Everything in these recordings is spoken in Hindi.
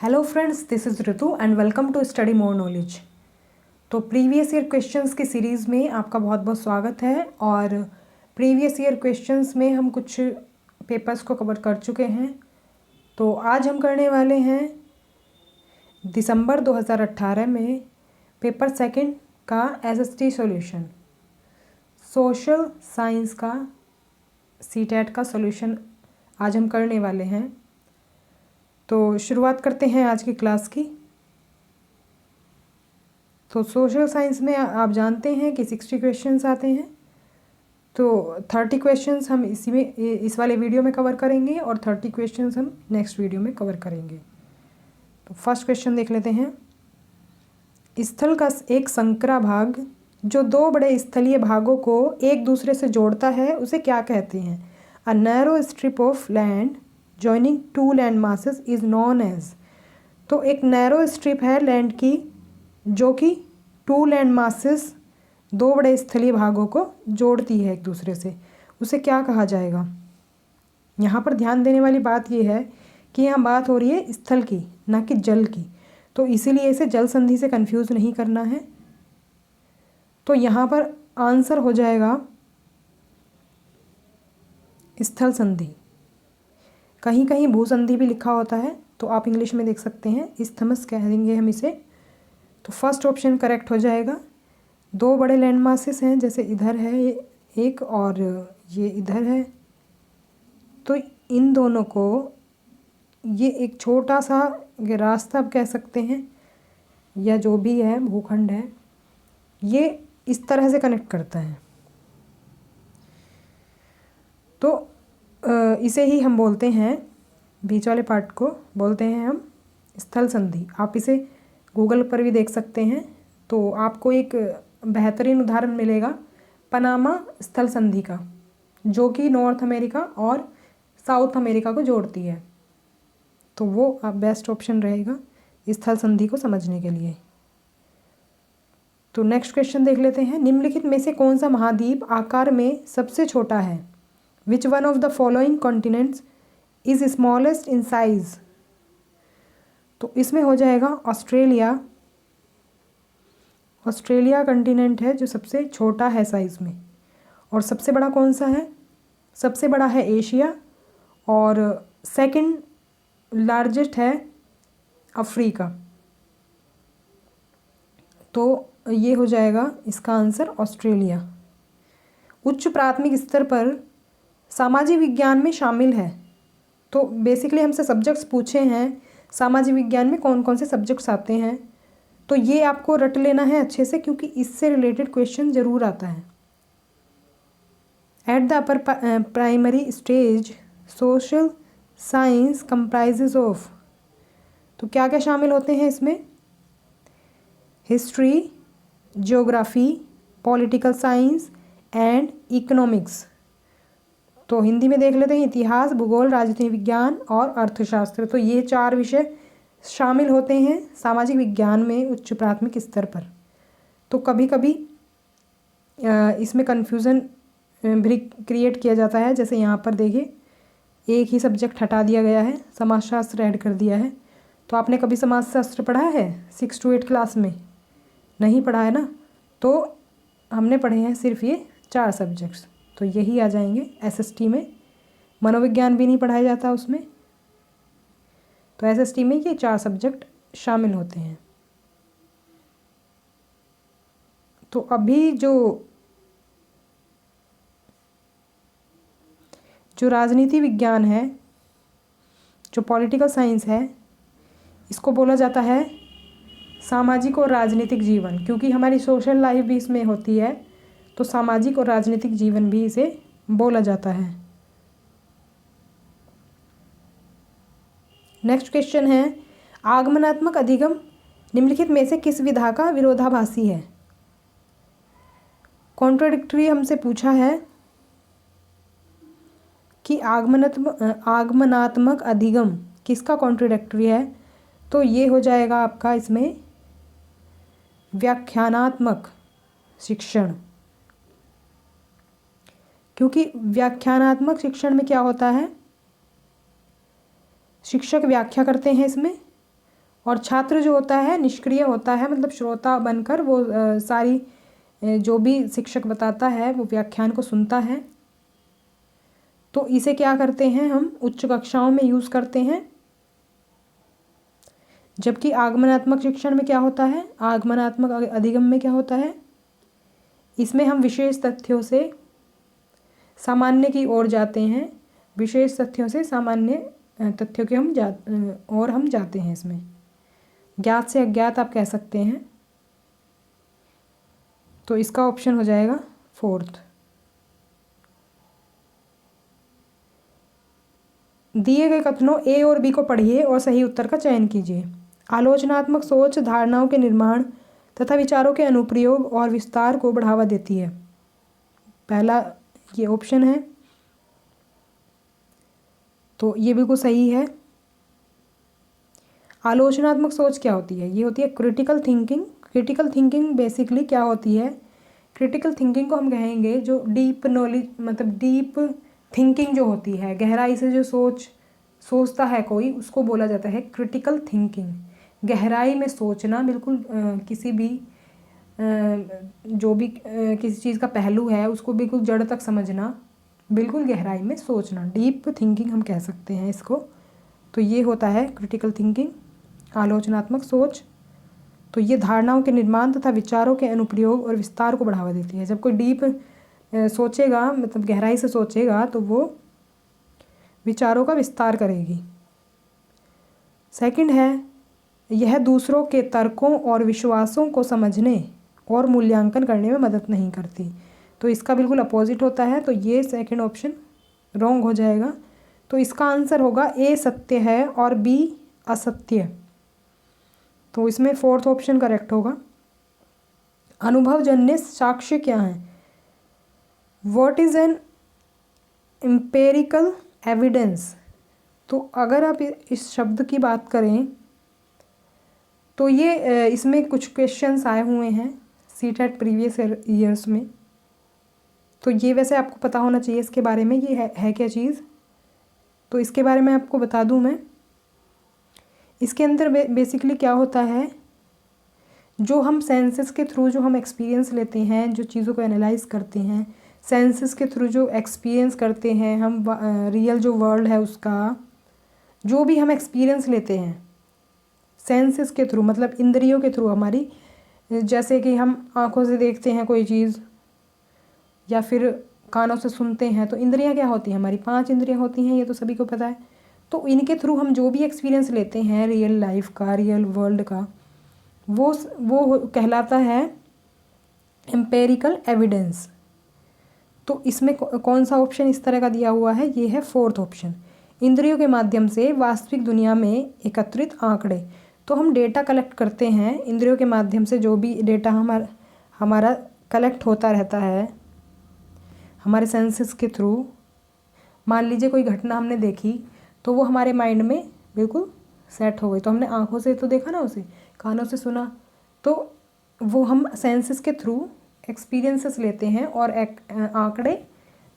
Hello friends, this is Ritu and welcome to study more knowledge. तो प्रीवियस ईयर क्वेश्चंस की सीरीज़ में आपका बहुत बहुत स्वागत है। और प्रीवियस ईयर क्वेश्चंस में हम कुछ पेपर्स को कवर कर चुके हैं। तो आज हम करने वाले हैं दिसंबर 2018 में पेपर सेकंड का एसएसटी सॉल्यूशन, सोशल साइंस का सीटेट का सॉल्यूशन आज हम करने वाले हैं। तो शुरुआत करते हैं आज की क्लास की। तो सोशल साइंस में आप जानते हैं कि 60 क्वेश्चंस आते हैं। तो 30 क्वेश्चंस हम इस वाले वीडियो में कवर करेंगे और 30 क्वेश्चंस हम नेक्स्ट वीडियो में कवर करेंगे। तो फर्स्ट क्वेश्चन देख लेते हैं। स्थल का एक संकरा भाग जो दो बड़े स्थलीय भागों को एक दूसरे से जोड़ता है उसे क्या कहते हैं? A narrow strip of land joining two land masses is known as. तो एक नैरो स्ट्रिप है लैंड की जो कि टू लैंड मासेस, दो बड़े स्थलीय भागों को जोड़ती है एक दूसरे से, उसे क्या कहा जाएगा? यहाँ पर ध्यान देने वाली बात यह है कि यहाँ बात हो रही है स्थल की, ना कि जल की। तो इसीलिए इसे जल संधि से कंफ्यूज नहीं करना है। तो यहाँ पर आंसर हो जाएगा स्थल संधि। कहीं कहीं भूसंधि भी लिखा होता है, तो आप इंग्लिश में देख सकते हैं, इस्थमस कह देंगे हम इसे। तो फर्स्ट ऑप्शन करेक्ट हो जाएगा। दो बड़े लैंड मासेस हैं, जैसे इधर है एक और ये इधर है। तो इन दोनों को ये एक छोटा सा रास्ता आप कह सकते हैं, या जो भी है भूखंड है, ये इस तरह से कनेक्ट करता है। तो इसे ही हम बोलते हैं, बीच वाले पार्ट को बोलते हैं हम स्थल संधि। आप इसे गूगल पर भी देख सकते हैं, तो आपको एक बेहतरीन उदाहरण मिलेगा पनामा स्थल संधि का, जो कि नॉर्थ अमेरिका और साउथ अमेरिका को जोड़ती है। तो वो बेस्ट ऑप्शन रहेगा स्थल संधि को समझने के लिए। तो नेक्स्ट क्वेश्चन देख लेते हैं। निम्नलिखित में से कौन सा महाद्वीप आकार में सबसे छोटा है? Which one of the following continents is smallest in size? तो इसमें हो जाएगा ऑस्ट्रेलिया। ऑस्ट्रेलिया कंटिनेंट है जो सबसे छोटा है साइज़ में। और सबसे बड़ा कौन सा है? सबसे बड़ा है एशिया और सेकंड लार्जेस्ट है अफ्रीका। तो ये हो जाएगा इसका आंसर ऑस्ट्रेलिया। उच्च प्राथमिक स्तर पर सामाजिक विज्ञान में शामिल है। तो बेसिकली हमसे सब्जेक्ट्स पूछे हैं, सामाजिक विज्ञान में कौन कौन से सब्जेक्ट्स आते हैं, तो ये आपको रट लेना है अच्छे से, क्योंकि इससे रिलेटेड क्वेश्चन ज़रूर आता है। At the upper primary stage social science comprises of. तो क्या क्या शामिल होते हैं इसमें? History, geography, political science and economics. तो हिंदी में देख लेते हैं, इतिहास, भूगोल, राजनीति विज्ञान और अर्थशास्त्र। तो ये 4 विषय शामिल होते हैं सामाजिक विज्ञान में उच्च प्राथमिक स्तर पर। तो कभी कभी इसमें कन्फ्यूज़न भी क्रिएट किया जाता है। जैसे यहाँ पर देखिए, एक ही सब्जेक्ट हटा दिया गया है, समाजशास्त्र ऐड कर दिया है। तो आपने कभी समाजशास्त्र पढ़ा है 6 to 8 क्लास में? नहीं पढ़ा है ना। तो हमने पढ़े हैं सिर्फ ये 4 सब्जेक्ट्स, तो यही आ जाएंगे एसएसटी में। मनोविज्ञान भी नहीं पढ़ाया जाता उसमें। तो एसएसटी में ये 4 सब्जेक्ट शामिल होते हैं। तो अभी जो राजनीति विज्ञान है, जो पॉलिटिकल साइंस है, इसको बोला जाता है सामाजिक और राजनीतिक जीवन, क्योंकि हमारी सोशल लाइफ भी इसमें होती है। तो सामाजिक और राजनीतिक जीवन भी इसे बोला जाता है। नेक्स्ट क्वेश्चन है, आगमनात्मक अधिगम निम्नलिखित में से किस विधा का विरोधाभासी है? कॉन्ट्राडिक्टरी हमसे पूछा है कि आगमनात्मक अधिगम किसका कॉन्ट्राडिक्टरी है? तो ये हो जाएगा आपका इसमें व्याख्यानात्मक शिक्षण। क्योंकि व्याख्यानात्मक शिक्षण में क्या होता है, शिक्षक व्याख्या करते हैं इसमें और छात्र जो होता है निष्क्रिय होता है, मतलब श्रोता बनकर वो सारी जो भी शिक्षक बताता है वो व्याख्यान को सुनता है। तो इसे क्या करते हैं हम उच्च कक्षाओं में यूज़ करते हैं। जबकि आगमनात्मक शिक्षण में क्या होता है, आगमनात्मक अधिगम में क्या होता है, इसमें हम विशेष तथ्यों से सामान्य की ओर जाते हैं, विशेष तथ्यों से सामान्य तथ्यों के हम जाते हैं। इसमें ज्ञात से अज्ञात आप कह सकते हैं। तो इसका ऑप्शन हो जाएगा 4th। दिए गए कथनों ए और बी को पढ़िए और सही उत्तर का चयन कीजिए। आलोचनात्मक सोच धारणाओं के निर्माण तथा विचारों के अनुप्रयोग और विस्तार को बढ़ावा देती है। पहला ये ऑप्शन है, तो ये बिल्कुल सही है। आलोचनात्मक सोच क्या होती है, ये होती है critical thinking. Critical thinking basically क्या होती है, क्रिटिकल थिंकिंग को हम कहेंगे जो डीप नॉलेज, मतलब डीप थिंकिंग जो होती है, गहराई से जो सोचता है कोई, उसको बोला जाता है क्रिटिकल थिंकिंग। गहराई में सोचना, बिल्कुल किसी भी जो भी किसी चीज़ का पहलू है उसको बिल्कुल जड़ तक समझना, बिल्कुल गहराई में सोचना, डीप थिंकिंग हम कह सकते हैं इसको। तो ये होता है क्रिटिकल थिंकिंग, आलोचनात्मक सोच। तो ये धारणाओं के निर्माण तथा विचारों के अनुप्रयोग और विस्तार को बढ़ावा देती है। जब कोई डीप सोचेगा, मतलब गहराई से सोचेगा, तो वो विचारों का विस्तार करेगी। सेकंड है, यह दूसरों के तर्कों और विश्वासों को समझने और मूल्यांकन करने में मदद नहीं करती। तो इसका बिल्कुल अपोजिट होता है। तो ये सेकंड ऑप्शन रॉन्ग हो जाएगा। तो इसका आंसर होगा ए सत्य है और बी असत्य। तो इसमें 4th ऑप्शन करेक्ट होगा। अनुभवजन्य साक्ष्य क्या है? What is an empirical evidence? तो अगर आप इस शब्द की बात करें तो ये इसमें कुछ क्वेश्चंस आए हुए हैं सीटेट प्रीवियस ईयर्स में। तो ये वैसे आपको पता होना चाहिए इसके बारे में, ये है क्या चीज़। तो इसके बारे में आपको बता दूं मैं। इसके अंदर बेसिकली क्या होता है, जो हम सेंसेस के थ्रू जो हम एक्सपीरियंस लेते हैं, जो चीज़ों को एनालाइज करते हैं, सेंसेस के थ्रू जो एक्सपीरियंस करते हैं हम, रियल जो वर्ल्ड है उसका जो भी हम एक्सपीरियंस लेते हैं सेंसेस के थ्रू, मतलब इंद्रियों के थ्रू हमारी, जैसे कि हम आँखों से देखते हैं कोई चीज़ या फिर कानों से सुनते हैं। तो इंद्रियां क्या होती हैं, हमारी 5 इंद्रियां होती हैं, ये तो सभी को पता है। तो इनके थ्रू हम जो भी एक्सपीरियंस लेते हैं रियल लाइफ का, रियल वर्ल्ड का, वो कहलाता है एम्पेरिकल एविडेंस। तो इसमें कौन सा ऑप्शन इस तरह का दिया हुआ है, ये है 4th ऑप्शन। इंद्रियों के माध्यम से वास्तविक दुनिया में एकत्रित आंकड़े। तो हम डेटा कलेक्ट करते हैं इंद्रियों के माध्यम से, जो भी डेटा हमारा कलेक्ट होता रहता है हमारे सेंसेस के थ्रू। मान लीजिए कोई घटना हमने देखी तो वो हमारे माइंड में बिल्कुल सेट हो गई। तो हमने आँखों से तो देखा ना उसे, कानों से सुना, तो वो हम सेंसेस के थ्रू एक्सपीरियंसेस लेते हैं और आंकड़े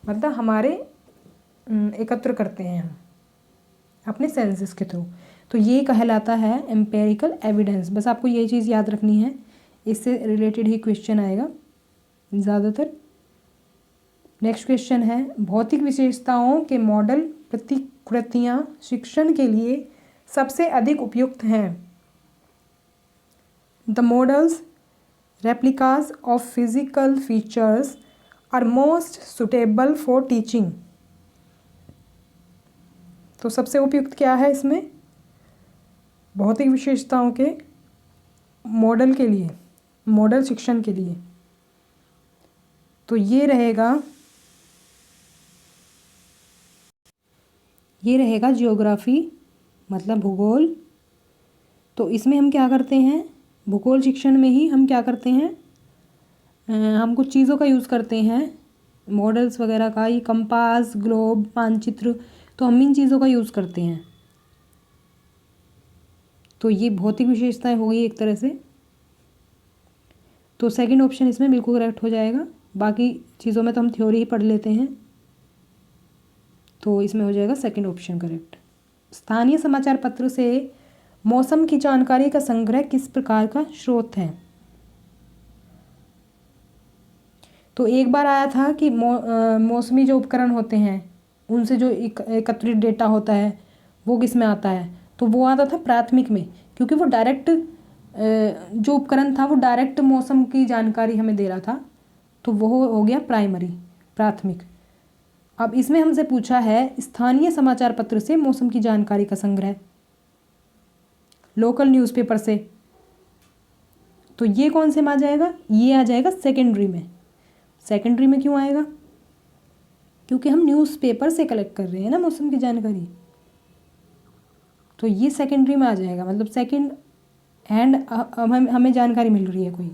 मतलब हमारे एकत्र करते हैं हम अपने सेंसेस के थ्रू। तो ये कहलाता है एम्पेरिकल एविडेंस। बस आपको ये चीज़ याद रखनी है, इससे रिलेटेड ही क्वेश्चन आएगा ज़्यादातर। नेक्स्ट क्वेश्चन है, भौतिक विशेषताओं के मॉडल प्रतिकृतियाँ शिक्षण के लिए सबसे अधिक उपयुक्त हैं। The models replicas of physical features are most suitable for teaching। तो सबसे उपयुक्त क्या है इसमें, भौतिक विशेषताओं के मॉडल के लिए, मॉडल शिक्षण के लिए। तो ये रहेगा जियोग्राफी, मतलब भूगोल। तो इसमें हम क्या करते हैं, भूगोल शिक्षण में ही हम क्या करते हैं, हम कुछ चीज़ों का यूज़ करते हैं, मॉडल्स वगैरह का, ये कंपास, ग्लोब, मानचित्र, तो हम इन चीज़ों का यूज़ करते हैं। तो ये भौतिक विशेषताएं हो गई एक तरह से। तो सेकंड ऑप्शन इसमें बिल्कुल करेक्ट हो जाएगा। बाकी चीज़ों में तो हम थ्योरी ही पढ़ लेते हैं, तो इसमें हो जाएगा सेकंड ऑप्शन करेक्ट। स्थानीय समाचार पत्र से मौसम की जानकारी का संग्रह किस प्रकार का स्रोत है? तो एक बार आया था कि मौसमी जो उपकरण होते हैं उनसे जो एकत्रित डेटा होता है वो किस में आता है? तो वो आता था प्राथमिक में, क्योंकि वो डायरेक्ट जो उपकरण था वो डायरेक्ट मौसम की जानकारी हमें दे रहा था, तो वो हो गया प्राइमरी, प्राथमिक। अब इसमें हमसे पूछा है स्थानीय समाचार पत्र से मौसम की जानकारी का संग्रह, लोकल न्यूज़पेपर से, तो ये कौन से में आ जाएगा? ये आ जाएगा सेकेंडरी में। सेकेंडरी में क्यों आएगा? क्योंकि हम न्यूज़पेपर से कलेक्ट कर रहे हैं ना मौसम की जानकारी, तो ये सेकेंडरी में आ जाएगा। मतलब सेकंड हैंड हमें जानकारी मिल रही है कोई,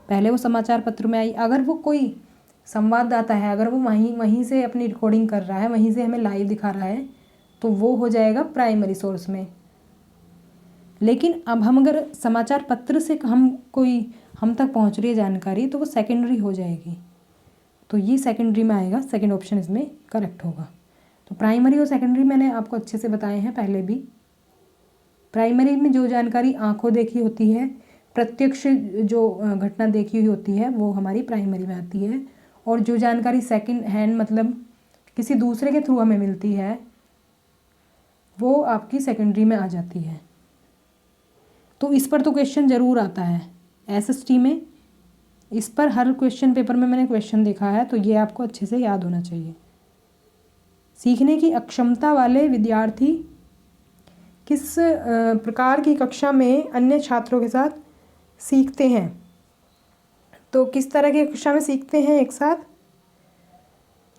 पहले वो समाचार पत्र में आई। अगर वो कोई संवाददाता है, अगर वो वहीं से अपनी रिकॉर्डिंग कर रहा है, वहीं से हमें लाइव दिखा रहा है, तो वो हो जाएगा प्राइमरी सोर्स में। लेकिन अब हम अगर समाचार पत्र से हम तक पहुंच रही है जानकारी, तो वो सेकेंडरी हो जाएगी, तो ये सेकेंडरी में आएगा। सेकंड ऑप्शन इसमें करेक्ट होगा। तो प्राइमरी और सेकेंडरी मैंने आपको अच्छे से बताए हैं पहले भी। प्राइमरी में जो जानकारी आंखों देखी होती है, प्रत्यक्ष जो घटना देखी हुई होती है, वो हमारी प्राइमरी में आती है। और जो जानकारी सेकंड हैंड मतलब किसी दूसरे के थ्रू हमें मिलती है, वो आपकी सेकेंडरी में आ जाती है। तो इस पर तो क्वेश्चन ज़रूर आता है एसएसटी में, इस पर हर क्वेश्चन पेपर में मैंने क्वेश्चन देखा है, तो ये आपको अच्छे से याद होना चाहिए। सीखने की अक्षमता वाले विद्यार्थी किस प्रकार की कक्षा में अन्य छात्रों के साथ सीखते हैं? तो किस तरह की कक्षा में सीखते हैं एक साथ?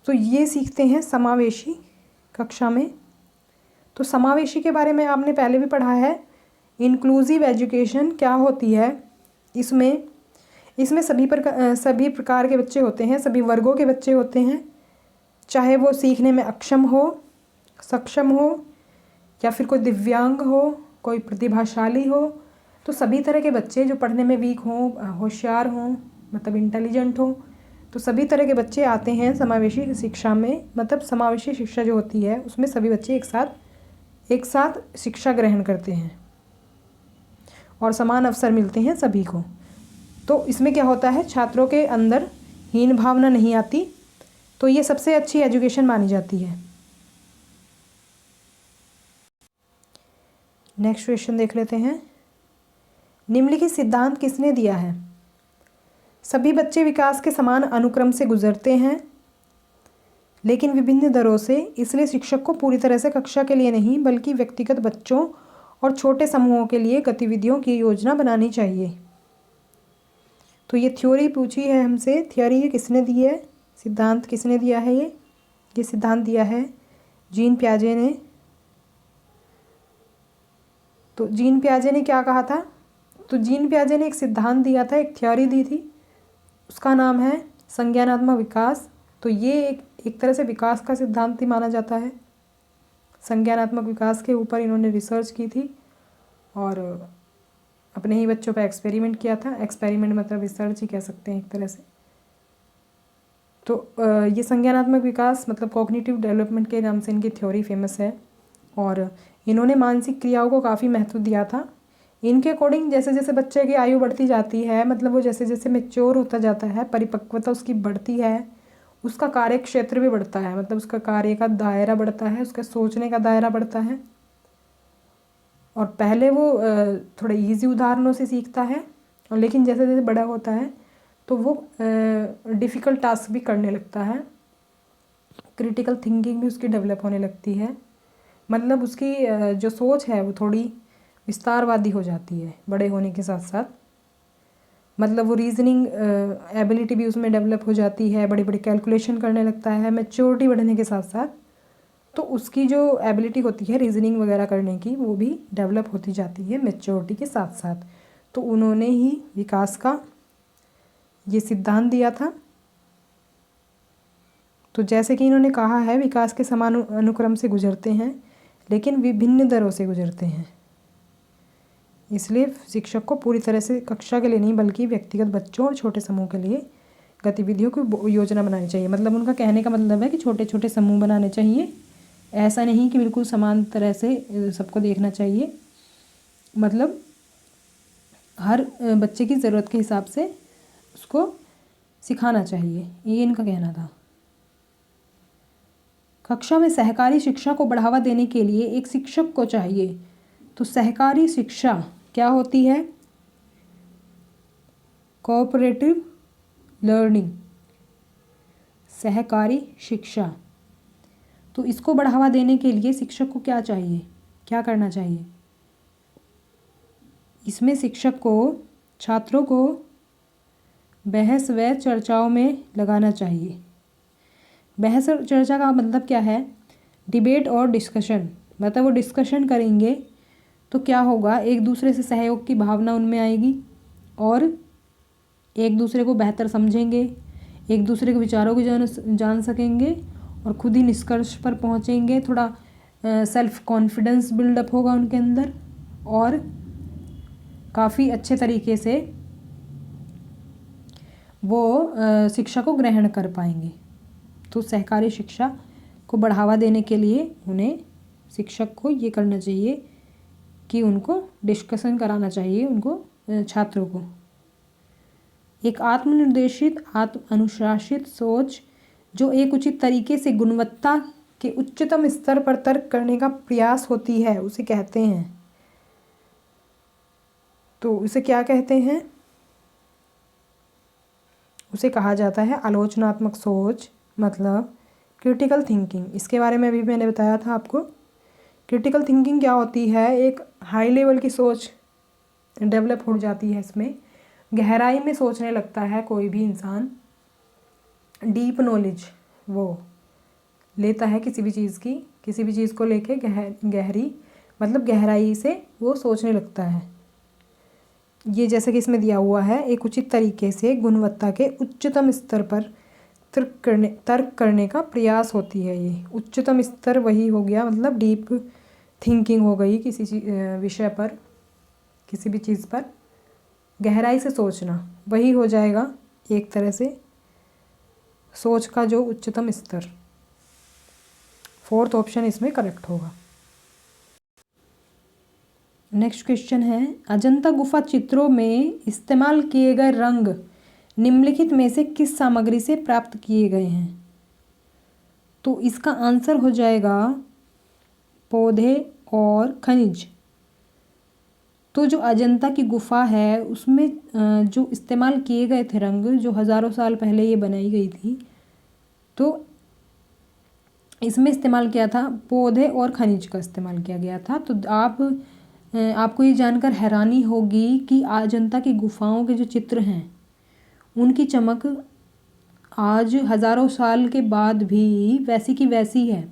तो ये सीखते हैं समावेशी कक्षा में। तो समावेशी के बारे में आपने पहले भी पढ़ा है। इंक्लूसिव एजुकेशन क्या होती है? इसमें सभी प्रकार के बच्चे होते हैं, सभी वर्गों के बच्चे होते हैं, चाहे वो सीखने में अक्षम हो, सक्षम हो, या फिर कोई दिव्यांग हो, कोई प्रतिभाशाली हो। तो सभी तरह के बच्चे जो पढ़ने में वीक हों, होशियार हों, मतलब इंटेलिजेंट हों, तो सभी तरह के बच्चे आते हैं समावेशी शिक्षा में। मतलब समावेशी शिक्षा जो होती है उसमें सभी बच्चे एक साथ शिक्षा ग्रहण करते हैं और समान अवसर मिलते हैं सभी को। तो इसमें क्या होता है, छात्रों के अंदर हीन भावना नहीं आती, तो ये सबसे अच्छी एजुकेशन मानी जाती है। नेक्स्ट क्वेश्चन देख लेते हैं। निम्नलिखित सिद्धांत किसने दिया है? सभी बच्चे विकास के समान अनुक्रम से गुजरते हैं, लेकिन विभिन्न दरों से, इसलिए शिक्षक को पूरी तरह से कक्षा के लिए नहीं बल्कि व्यक्तिगत बच्चों और छोटे समूहों के लिए गतिविधियों की योजना बनानी चाहिए। तो ये थ्योरी पूछी है हमसे। थ्योरी ये किसने दी है? सिद्धांत किसने दिया है? ये सिद्धांत दिया है जीन पियाजे ने। तो जीन पियाजे ने क्या कहा था? तो जीन पियाजे ने एक सिद्धांत दिया था, एक थ्योरी दी थी, उसका नाम है संज्ञानात्मक विकास। तो ये एक तरह से विकास का सिद्धांत ही माना जाता है। संज्ञानात्मक विकास के ऊपर इन्होंने रिसर्च की थी और अपने ही बच्चों पर एक्सपेरिमेंट किया था। एक्सपेरिमेंट मतलब रिसर्च ही कह सकते हैं एक तरह से। तो ये संज्ञानात्मक विकास मतलब कॉग्निटिव डेवलपमेंट के नाम से इनकी थ्योरी फेमस है और इन्होंने मानसिक क्रियाओं को काफ़ी महत्व दिया था। इनके अकॉर्डिंग जैसे जैसे बच्चे की आयु बढ़ती जाती है, मतलब वो जैसे जैसे मैच्योर होता जाता है, परिपक्वता उसकी बढ़ती है, उसका कार्य क्षेत्र भी बढ़ता है, मतलब उसका कार्य का दायरा बढ़ता है, उसका सोचने का दायरा बढ़ता है। और पहले वो थोड़े इजी उदाहरणों से सीखता है, और लेकिन जैसे जैसे बड़ा होता है तो वो डिफ़िकल्ट टास्क भी करने लगता है। क्रिटिकल थिंकिंग भी उसकी डेवलप होने लगती है, मतलब उसकी जो सोच है वो थोड़ी विस्तारवादी हो जाती है बड़े होने के साथ साथ। मतलब वो रीजनिंग एबिलिटी भी उसमें डेवलप हो जाती है, बड़ी बड़ी कैलकुलेशन करने लगता है मैच्योरिटी बढ़ने के साथ साथ। तो उसकी जो एबिलिटी होती है रीजनिंग वगैरह करने की, वो भी डेवलप होती जाती है मैच्योरिटी के साथ साथ। तो उन्होंने ही विकास का ये सिद्धांत दिया था। तो जैसे कि इन्होंने कहा है, विकास के समान अनुक्रम से गुजरते हैं लेकिन विभिन्न दरों से गुजरते हैं, इसलिए शिक्षक को पूरी तरह से कक्षा के लिए नहीं बल्कि व्यक्तिगत बच्चों और छोटे समूह के लिए गतिविधियों की योजना बनानी चाहिए। मतलब उनका कहने का मतलब है कि छोटे छोटे समूह बनाने चाहिए, ऐसा नहीं कि बिल्कुल समान तरह से सबको देखना चाहिए। मतलब हर बच्चे की ज़रूरत के हिसाब से उसको सिखाना चाहिए, ये इनका कहना था। कक्षा में सहकारी शिक्षा को बढ़ावा देने के लिए एक शिक्षक को चाहिए। तो सहकारी शिक्षा क्या होती है? कोऑपरेटिव लर्निंग, सहकारी शिक्षा। तो इसको बढ़ावा देने के लिए शिक्षक को क्या चाहिए, क्या करना चाहिए? इसमें शिक्षक को छात्रों को बहस व चर्चाओं में लगाना चाहिए। बहस और चर्चा का मतलब क्या है? डिबेट और डिस्कशन, मतलब वो डिस्कशन करेंगे तो क्या होगा, एक दूसरे से सहयोग की भावना उनमें आएगी और एक दूसरे को बेहतर समझेंगे, एक दूसरे के विचारों को जान सकेंगे और खुद ही निष्कर्ष पर पहुंचेंगे। थोड़ा सेल्फ कॉन्फिडेंस बिल्डअप होगा उनके अंदर और काफ़ी अच्छे तरीके से वो शिक्षा को ग्रहण कर पाएंगे। तो सहकारी शिक्षा को बढ़ावा देने के लिए उन्हें शिक्षक को ये करना चाहिए कि उनको डिस्कशन कराना चाहिए, उनको छात्रों को। एक आत्मनिर्देशित आत्म अनुशासित सोच जो एक उचित तरीके से गुणवत्ता के उच्चतम स्तर पर तर्क करने का प्रयास होती है, उसे कहते हैं। तो उसे क्या कहते हैं? उसे कहा जाता है आलोचनात्मक सोच, मतलब क्रिटिकल थिंकिंग। इसके बारे में अभी मैंने बताया था आपको। क्रिटिकल थिंकिंग क्या होती है? एक हाई लेवल की सोच डेवलप हो जाती है। इसमें गहराई में सोचने लगता है कोई भी इंसान, डीप नॉलेज वो लेता है किसी भी चीज़ को लेके गहरी मतलब गहराई से वो सोचने लगता है। ये जैसे कि इसमें दिया हुआ है, एक उचित तरीके से गुणवत्ता के उच्चतम स्तर पर तर्क करने का प्रयास होती है। ये उच्चतम स्तर वही हो गया, मतलब डीप थिंकिंग हो गई, किसी विषय पर, किसी भी चीज़ पर गहराई से सोचना, वही हो जाएगा एक तरह से सोच का जो उच्चतम स्तर। फोर्थ ऑप्शन इसमें करेक्ट होगा। नेक्स्ट क्वेश्चन है, अजंता गुफा चित्रों में इस्तेमाल किए गए रंग निम्नलिखित में से किस सामग्री से प्राप्त किए गए हैं? तो इसका आंसर हो जाएगा पौधे और खनिज। तो जो अजंता की गुफा है उसमें जो इस्तेमाल किए गए थे रंग, जो हज़ारों साल पहले ये बनाई गई थी, तो इसमें इस्तेमाल किया था पौधे और खनिज का इस्तेमाल किया गया था। तो आपको ये जानकर हैरानी होगी कि अजंता की गुफाओं के जो चित्र हैं उनकी चमक आज हज़ारों साल के बाद भी वैसी की वैसी है।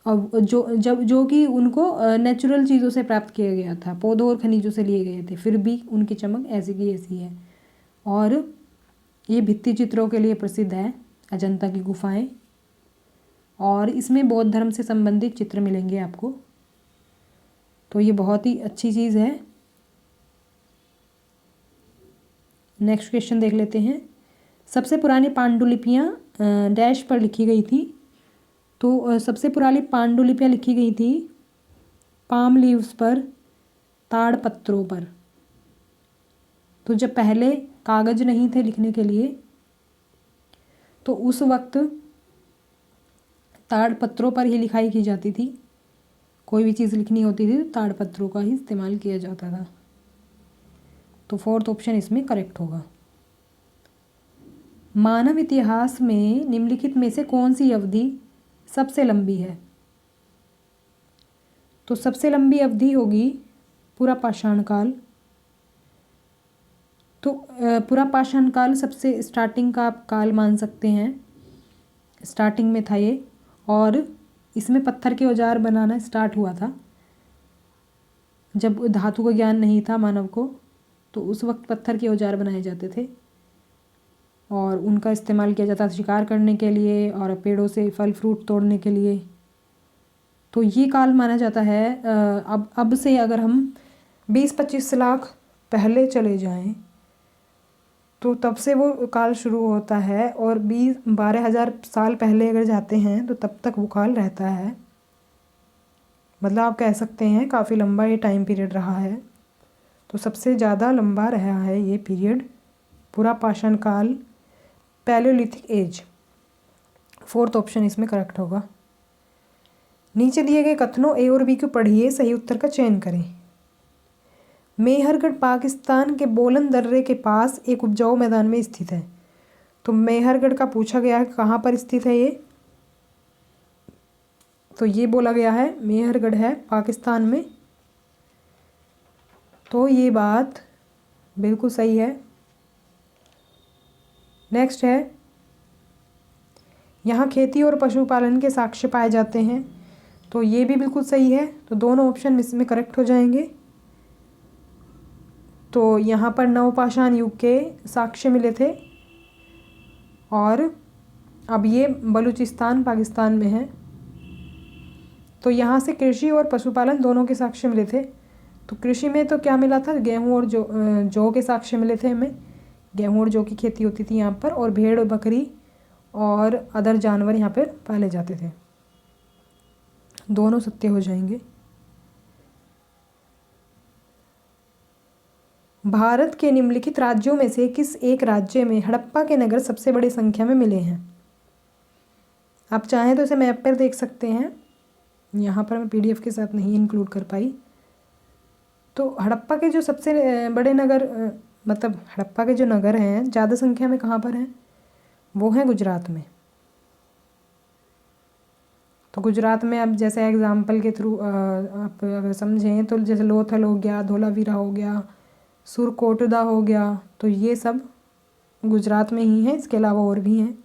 अब जो कि उनको नेचुरल चीज़ों से प्राप्त किया गया था, पौधों और खनिजों से लिए गए थे, फिर भी उनकी चमक ऐसी की ऐसी है। और ये भित्ति चित्रों के लिए प्रसिद्ध है अजंता की गुफाएं, और इसमें बौद्ध धर्म से संबंधित चित्र मिलेंगे आपको। तो ये बहुत ही अच्छी चीज़ है। नेक्स्ट क्वेश्चन देख लेते हैं। सबसे पुरानी पांडुलिपियाँ डैश पर लिखी गई थी। तो सबसे पुरानी पांडुलिपियाँ लिखी गई थी पाम लीव्स पर, ताड़ पत्रों पर। तो जब पहले कागज़ नहीं थे लिखने के लिए तो उस वक्त ताड़ पत्रों पर ही लिखाई की जाती थी। कोई भी चीज़ लिखनी होती थी तो ताड़ पत्रों का ही इस्तेमाल किया जाता था। तो फोर्थ ऑप्शन इसमें करेक्ट होगा। मानव इतिहास में निम्नलिखित में से कौन सी अवधि सबसे लंबी है? तो सबसे लंबी अवधि होगी पूरा पाषाण काल। तो पूरा पाषाण काल सबसे स्टार्टिंग का आप काल मान सकते हैं, स्टार्टिंग में था ये, और इसमें पत्थर के औजार बनाना स्टार्ट हुआ था जब धातु का ज्ञान नहीं था मानव को। तो उस वक्त पत्थर के औजार बनाए जाते थे और उनका इस्तेमाल किया जाता था शिकार करने के लिए और पेड़ों से फल फ्रूट तोड़ने के लिए। तो ये काल माना जाता है। अब से अगर हम 20-25 लाख पहले चले जाएं तो तब से वो काल शुरू होता है, और 12,000 साल पहले अगर जाते हैं तो तब तक वो काल रहता है। मतलब आप कह सकते हैं काफ़ी लंबा ये टाइम पीरियड रहा है। तो सबसे ज़्यादा लंबा रहा है ये पीरियड पूरा पाषाण काल, पैलियोलिथिक एज। फोर्थ ऑप्शन इसमें करेक्ट होगा। नीचे दिए गए कथनों ए और बी को पढ़िए, सही उत्तर का चयन करें। मेहरगढ़ पाकिस्तान के बोलन दर्रे के पास एक उपजाऊ मैदान में स्थित है। तो मेहरगढ़ का पूछा गया है कहाँ पर स्थित है ये, तो ये बोला गया है मेहरगढ़ है पाकिस्तान में। तो ये बात बिल्कुल सही है। नेक्स्ट है, यहाँ खेती और पशुपालन के साक्ष्य पाए जाते हैं। तो ये भी बिल्कुल सही है। तो दोनों ऑप्शन इसमें करेक्ट हो जाएंगे। तो यहाँ पर नवपाषाण युग के साक्ष्य मिले थे और अब ये बलूचिस्तान पाकिस्तान में है। तो यहाँ से कृषि और पशुपालन दोनों के साक्ष्य मिले थे। तो कृषि में तो क्या मिला था, गेहूँ और जौ के साक्ष्य मिले थे हमें। गेहूँ और जौ की खेती होती थी यहाँ पर, और भेड़ और बकरी और अदर जानवर यहाँ पर पाले जाते थे। दोनों सत्य हो जाएंगे। भारत के निम्नलिखित राज्यों में से किस एक राज्य में हड़प्पा के नगर सबसे बड़ी संख्या में मिले हैं। आप चाहें तो इसे मैप पर देख सकते हैं, यहाँ पर मैं पीडीएफ के साथ नहीं इंक्लूड कर पाई। तो हड़प्पा के जो सबसे बड़े नगर, मतलब हड़प्पा के जो नगर हैं ज़्यादा संख्या में कहाँ पर हैं, वो हैं गुजरात में। तो गुजरात में अब जैसे एग्जाम्पल के थ्रू आप अगर समझें तो जैसे लोथल हो गया, धोलावीरा हो गया, सुरकोटदा हो गया, तो ये सब गुजरात में ही हैं। इसके अलावा और भी हैं।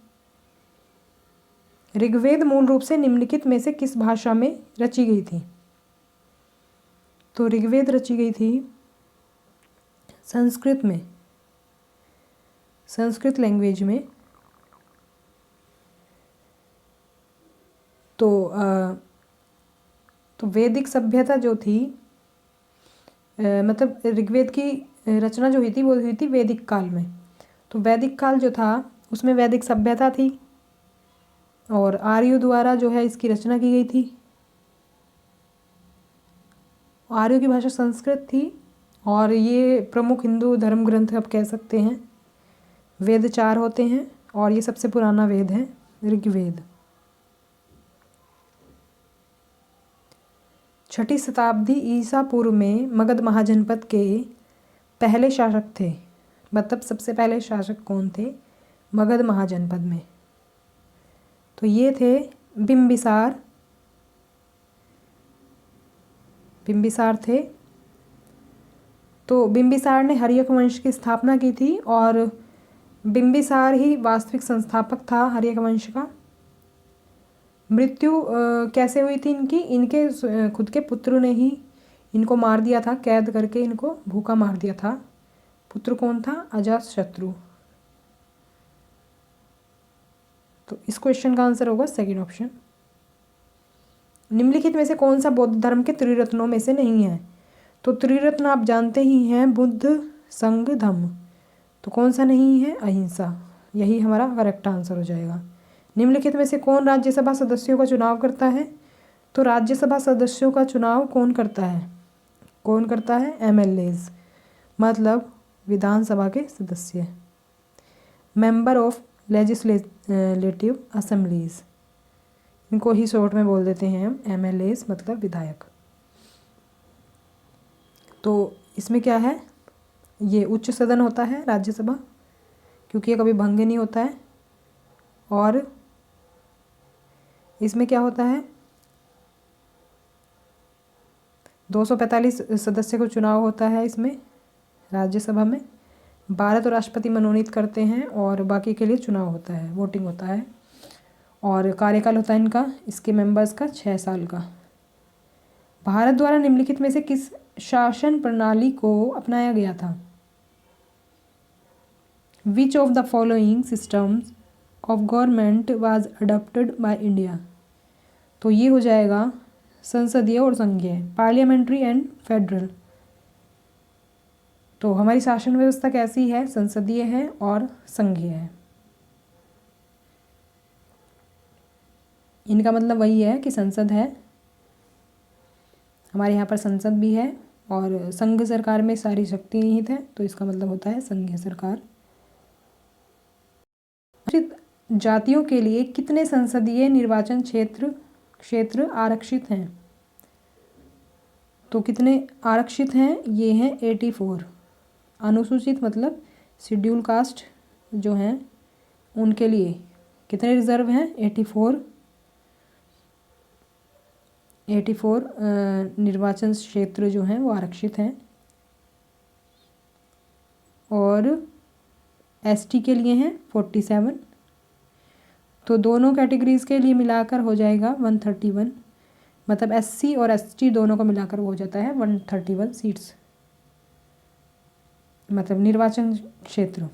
ऋग्वेद मूल रूप से निम्नलिखित में से किस भाषा में रची गई थी। तो ऋग्वेद रची गई थी संस्कृत में, संस्कृत लैंग्वेज में। तो वैदिक सभ्यता जो थी, मतलब ऋग्वेद की रचना जो हुई थी वो हुई थी वैदिक काल में। तो वैदिक काल जो था उसमें वैदिक सभ्यता थी और आर्यों द्वारा जो है इसकी रचना की गई थी। आर्यों की भाषा संस्कृत थी और ये प्रमुख हिंदू धर्म ग्रंथ आप कह सकते हैं। वेद 4 होते हैं और ये सबसे पुराना वेद है ऋग्वेद। 6ठी शताब्दी ईसा पूर्व में मगध महाजनपद के पहले शासक थे। मतलब सबसे पहले शासक कौन थे मगध महाजनपद में, तो ये थे बिंबिसार। बिंबिसार थे। तो बिंबिसार ने हर्यक वंश की स्थापना की थी और बिंबिसार ही वास्तविक संस्थापक था हर्यक वंश का। मृत्यु कैसे हुई थी इनकी, इनके खुद के पुत्र ने ही इनको मार दिया था, कैद करके इनको भूखा मार दिया था। पुत्र कौन था, अजातशत्रु। तो इस क्वेश्चन का आंसर होगा सेकंड ऑप्शन। निम्नलिखित में से कौन सा बौद्ध धर्म के त्रिरत्नों में से नहीं है। तो त्रिरत्न आप जानते ही हैं, बुद्ध, संघ, धम्म। तो कौन सा नहीं है, अहिंसा। यही हमारा करेक्ट आंसर हो जाएगा। निम्नलिखित में से कौन राज्यसभा सदस्यों का चुनाव करता है। तो राज्यसभा सदस्यों का चुनाव कौन करता है, कौन करता है, एमएलएज, मतलब विधानसभा के सदस्य, मेंबर ऑफ लेजिस्लेटिव असेंबलीज। इनको ही शॉर्ट में बोल देते हैं हम एमएलएज, मतलब विधायक। तो इसमें क्या है, ये उच्च सदन होता है राज्यसभा, क्योंकि ये कभी भंग नहीं होता है। और इसमें क्या होता है, 245 सदस्य को चुनाव होता है इसमें राज्यसभा में। 12 तो राष्ट्रपति मनोनीत करते हैं और बाकी के लिए चुनाव होता है, वोटिंग होता है। और कार्यकाल होता है इनका, इसके मेंबर्स का 6 साल का। भारत द्वारा निम्नलिखित में से किस शासन प्रणाली को अपनाया गया था। Which of the following systems of government was adopted by India. तो ये हो जाएगा संसदीय और संघीय, पार्लियामेंट्री एंड फेडरल। तो हमारी शासन व्यवस्था कैसी है, संसदीय है और संघीय है। इनका मतलब वही है कि संसद है हमारे यहाँ पर संसद भी है और संघ सरकार में सारी शक्ति निहित है, तो इसका मतलब होता है संघीय सरकार। जातियों के लिए कितने संसदीय निर्वाचन क्षेत्र आरक्षित हैं? तो कितने आरक्षित हैं? ये हैं 84। अनुसूचित मतलब शेड्यूल कास्ट जो हैं उनके लिए कितने रिजर्व हैं? 84 निर्वाचन क्षेत्र जो हैं वो आरक्षित हैं। और एसटी के लिए हैं 47। तो दोनों कैटेगरीज़ के लिए मिलाकर हो जाएगा 131, मतलब एससी और एसटी दोनों को मिलाकर हो जाता है 131 सीट्स, मतलब निर्वाचन क्षेत्र।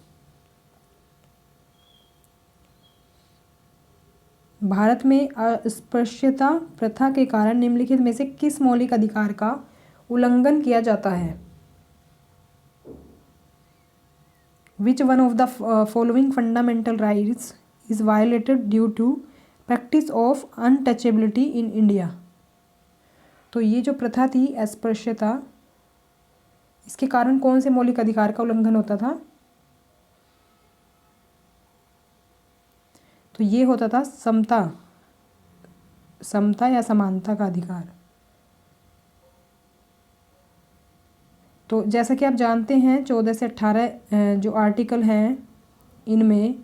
भारत में अस्पृश्यता प्रथा के कारण निम्नलिखित में से किस मौलिक अधिकार का उल्लंघन किया जाता है? Which one of the following fundamental rights is violated due to practice of untouchability in India? तो ये जो प्रथा थी अस्पृश्यता, इसके कारण कौन से मौलिक अधिकार का उल्लंघन होता था? तो ये होता था समता या समानता का अधिकार। तो जैसा कि आप जानते हैं 14 से 18 जो आर्टिकल हैं इनमें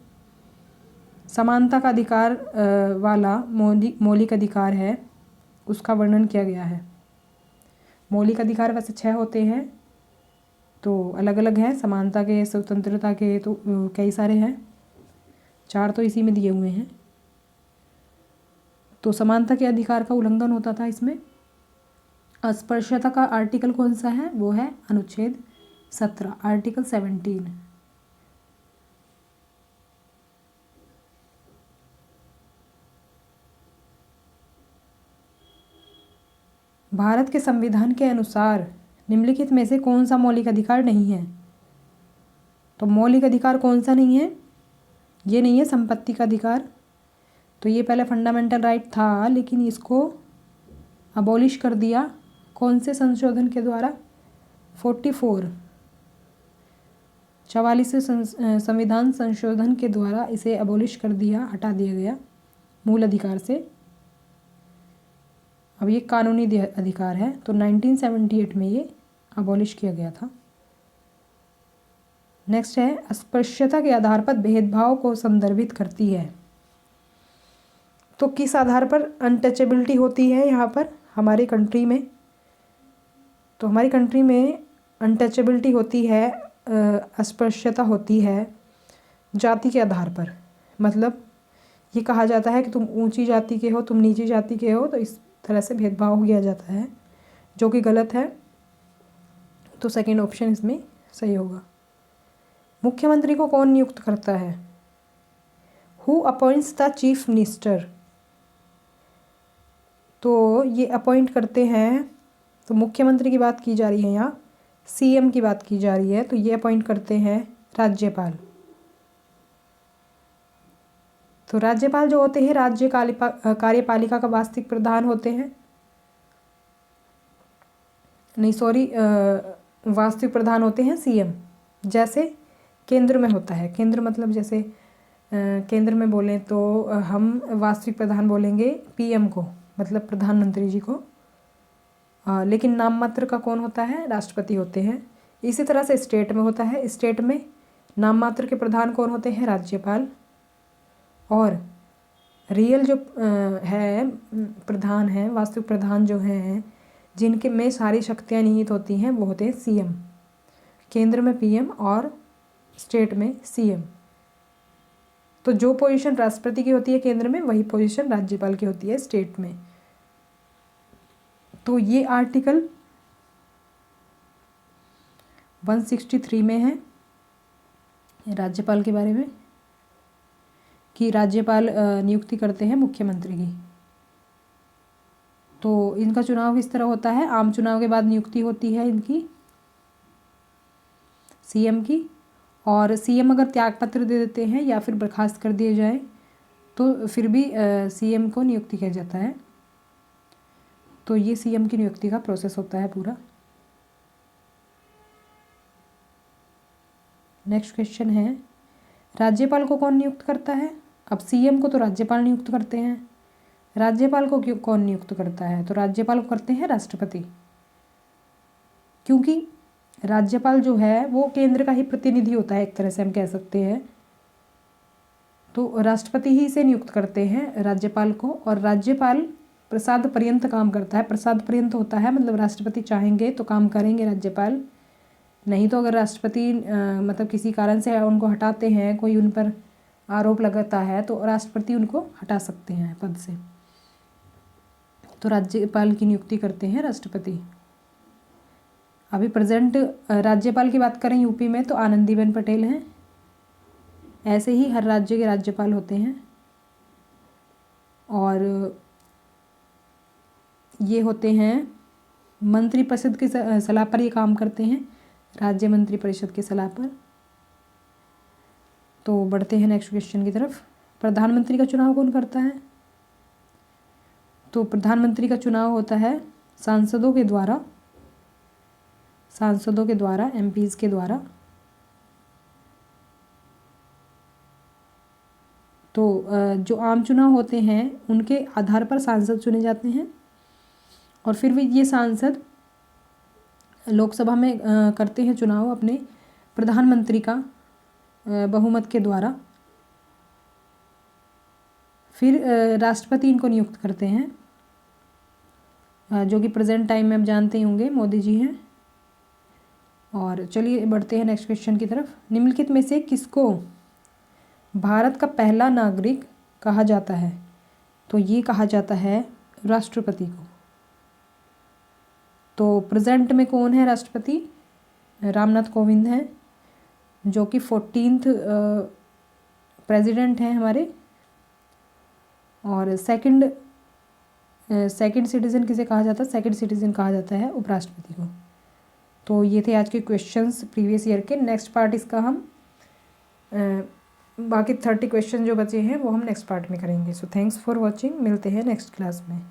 समानता का अधिकार वाला मौलिक अधिकार है उसका वर्णन किया गया है। मौलिक अधिकार वैसे 6 होते हैं, तो अलग अलग हैं, समानता के, स्वतंत्रता के, तो कई सारे हैं, 4 तो इसी में दिए हुए हैं। तो समानता के अधिकार का उल्लंघन होता था इसमें। अस्पृश्यता का आर्टिकल कौन सा है? वो है अनुच्छेद 17, आर्टिकल 17। भारत के संविधान के अनुसार निम्नलिखित में से कौन सा मौलिक अधिकार नहीं है? तो मौलिक अधिकार कौन सा नहीं है? ये नहीं है संपत्ति का अधिकार, तो ये पहले फंडामेंटल राइट था, लेकिन इसको अबॉलिश कर दिया कौन से संशोधन के द्वारा? 44 संविधान संशोधन के द्वारा इसे अबॉलिश कर दिया, हटा दिया गया मूल अधिकार से। अब ये कानूनी अधिकार है, तो 1978 में ये अबॉलिश किया गया था। नेक्स्ट है अस्पृश्यता के आधार पर भेदभाव को संदर्भित करती है। तो किस आधार पर अनटचेबिलिटी होती है यहाँ पर हमारी कंट्री में? तो हमारी कंट्री में अनटचेबिलिटी होती है, अस्पृश्यता होती है जाति के आधार पर। मतलब ये कहा जाता है कि तुम ऊंची जाति के हो, तुम नीची जाति के हो, तो इस तरह से भेदभाव किया जाता है, जो कि गलत है। तो सेकंड ऑप्शन इसमें सही होगा। मुख्यमंत्री को कौन नियुक्त करता है? Who appoints the chief minister? तो ये अपॉइंट करते हैं, तो मुख्यमंत्री की बात की जा रही है यहाँ, सीएम की बात की जा रही है, तो ये अपॉइंट करते हैं राज्यपाल। तो राज्यपाल जो होते हैं राज्य कार्यपालिका का वास्तविक प्रधान होते हैं, नहीं सॉरी, वास्तविक प्रधान होते हैं सीएम, जैसे केंद्र में होता है। केंद्र मतलब जैसे केंद्र में बोलें तो हम वास्तविक प्रधान बोलेंगे पीएम को, मतलब प्रधानमंत्री जी को, लेकिन नाम मात्र का कौन होता है? राष्ट्रपति होते हैं। इसी तरह से स्टेट में होता है, स्टेट में नाम मात्र के प्रधान कौन होते हैं? राज्यपाल। और रियल जो है प्रधान है, वास्तविक प्रधान जो हैं, जिनके में सारी शक्तियाँ निहित होती हैं, वो होते हैं सीएम। केंद्र में पीएम और स्टेट में सीएम। तो जो पोजीशन राष्ट्रपति की होती है केंद्र में, वही पोजीशन राज्यपाल की होती है स्टेट में। तो ये आर्टिकल 163 में है राज्यपाल के बारे में, कि राज्यपाल नियुक्ति करते हैं मुख्यमंत्री की। तो इनका चुनाव किस तरह होता है? आम चुनाव के बाद नियुक्ति होती है इनकी, सीएम की। और सीएम अगर त्यागपत्र दे देते हैं या फिर बर्खास्त कर दिए जाए, तो फिर भी सीएम को नियुक्ति किया जाता है। तो ये सीएम की नियुक्ति का प्रोसेस होता है पूरा। नेक्स्ट क्वेश्चन है, राज्यपाल को कौन नियुक्त करता है? अब सीएम को तो राज्यपाल नियुक्त करते हैं, राज्यपाल को क्यों कौन नियुक्त करता है? तो राज्यपाल को करते हैं राष्ट्रपति, क्योंकि राज्यपाल जो है वो केंद्र का ही प्रतिनिधि होता है, एक तरह से हम कह सकते हैं। तो राष्ट्रपति ही इसे नियुक्त करते हैं राज्यपाल को, और राज्यपाल प्रसाद पर्यंत काम करता है। प्रसाद पर्यंत होता है मतलब राष्ट्रपति चाहेंगे तो काम करेंगे राज्यपाल, नहीं तो अगर राष्ट्रपति मतलब किसी कारण से उनको हटाते हैं, कोई उन पर आरोप लगाता है, तो राष्ट्रपति उनको हटा सकते हैं पद से। तो राज्यपाल की नियुक्ति करते हैं राष्ट्रपति। अभी प्रेजेंट राज्यपाल की बात करें यूपी में तो आनंदीबेन पटेल हैं। ऐसे ही हर राज्य के राज्यपाल होते हैं, और ये होते हैं मंत्रिपरिषद की सलाह पर ये काम करते हैं, राज्य मंत्रिपरिषद की सलाह पर। तो बढ़ते हैं नेक्स्ट क्वेश्चन की तरफ। प्रधानमंत्री का चुनाव कौन करता है? तो प्रधानमंत्री का चुनाव होता है सांसदों के द्वारा, एमपीज के द्वारा। तो जो आम चुनाव होते हैं उनके आधार पर सांसद चुने जाते हैं, और फिर भी ये सांसद लोकसभा में करते हैं चुनाव अपने प्रधानमंत्री का बहुमत के द्वारा। फिर राष्ट्रपति इनको नियुक्त करते हैं, जो कि प्रेजेंट टाइम में आप जानते ही होंगे मोदी जी हैं। और चलिए बढ़ते हैं नेक्स्ट क्वेश्चन की तरफ। निम्नलिखित में से किसको भारत का पहला नागरिक कहा जाता है? तो ये कहा जाता है राष्ट्रपति को। तो प्रेजेंट में कौन है राष्ट्रपति? रामनाथ कोविंद हैं, जो कि 14th प्रेसिडेंट हैं हमारे। और सेकंड सिटीज़न किसे कहा जाता है? सेकंड सिटीज़न कहा जाता है उपराष्ट्रपति को। तो ये थे आज के क्वेश्चंस प्रीवियस ईयर के। नेक्स्ट पार्ट इसका हम बाकी 30 क्वेश्चन जो बचे हैं वो हम नेक्स्ट पार्ट में करेंगे। सो थैंक्स फॉर वॉचिंग, मिलते हैं नेक्स्ट क्लास में।